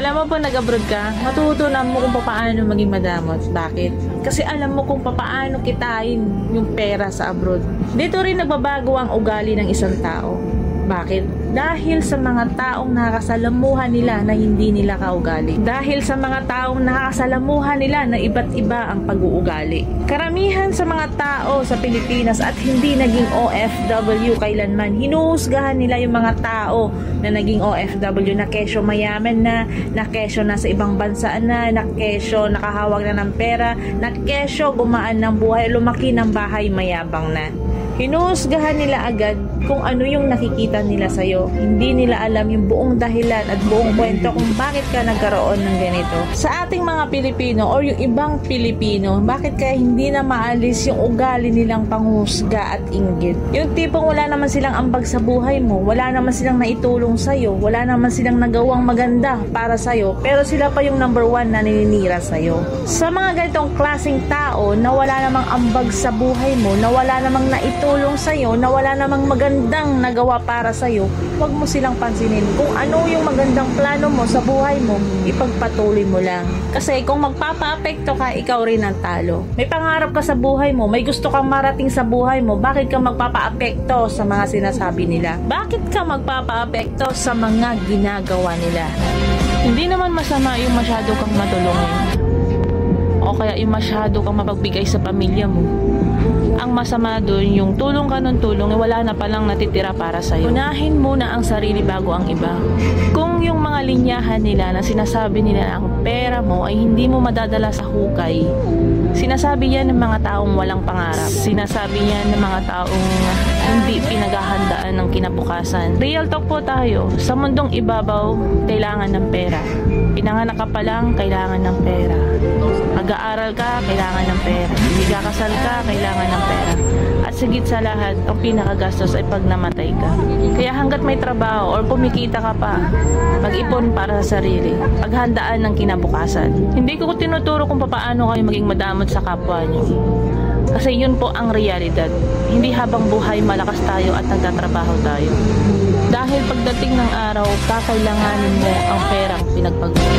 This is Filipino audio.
Alam mo po, nag-abroad ka, matutunan mo kung paano maging madamot. Bakit? Kasi alam mo kung paano kitain yung pera sa abroad. Dito rin nagbabago ang ugali ng isang tao. Bakit? Dahil sa mga taong nakakasalamuhan nila na hindi nila kaugali. Dahil sa mga taong nakakasalamuhan nila na iba't iba ang pag-uugali. Karamihan sa mga tao sa Pilipinas at hindi naging OFW kailanman, hinuhusgahan nila yung mga tao na naging OFW na kesyo mayaman na kesyo nasa ibang bansa na kesyo nakahawak na ng pera, na kesyo gumaan ng buhay, lumaki ng bahay, mayabang na. Hinuhusgahan nila agad kung ano yung nakikita nila sa'yo. Hindi nila alam yung buong dahilan at buong kwento kung bakit ka nagkaroon ng ganito. Sa ating mga Pilipino or yung ibang Pilipino, bakit kaya hindi na maalis yung ugali nilang panghusga at inggit? Yung tipong wala naman silang ambag sa buhay mo, wala naman silang naitulong sa'yo, wala naman silang nagawang maganda para sa'yo, pero sila pa yung number one na nininira sa'yo. Sa mga ganitong klaseng tao na wala namang ambag sa buhay mo, na wala namang naitulong sa'yo, na wala namang magandang nagawa para sa'yo, huwag mo silang pansinin. Kung ano yung magandang plano mo sa buhay mo, ipagpatuloy mo lang. Kasi kung magpapa-apekto ka, ikaw rin ang talo. May pangarap ka sa buhay mo, may gusto kang marating sa buhay mo, bakit ka magpapa-apekto sa mga sinasabi nila? Bakit ka magpapa-apekto sa mga ginagawa nila? Hindi naman masama yung masyado kang matulungin o kaya yung masyado kang mapagbigay sa pamilya mo. Ang masama doon, yung tulong ka ng tulong, wala na palang natitira para sa'yo. Unahin muna ang sarili bago ang iba. Kung yung mga linyahan nila na sinasabi nila na ang pera mo ay hindi mo madadala sa hukay, sinasabi yan ng mga taong walang pangarap. Sinasabi yan ng mga taong hindi pinaghahandaan ng kinabukasan. Real talk po tayo. Sa mundong ibabaw, kailangan ng pera. Pinanganak ka pa lang, kailangan ng pera. Mag-aaral ka, kailangan ng pera. Hindi kakasal ka, kailangan ng pera. At sigit sa lahat, ang pinakagastos ay pag namatay ka. Kaya hanggat may trabaho or kumikita ka pa, mag-ipon para sa sarili. Paghandaan ng kinabukasan. Hindi ko tinuturo kung paano kayo maging madamot sa kapwa nyo. Kasi yun po ang realidad. Hindi habang buhay malakas tayo at nagtatrabaho tayo. Dahil pagdating ng araw, kakailanganin mo ang perang pinagpagod.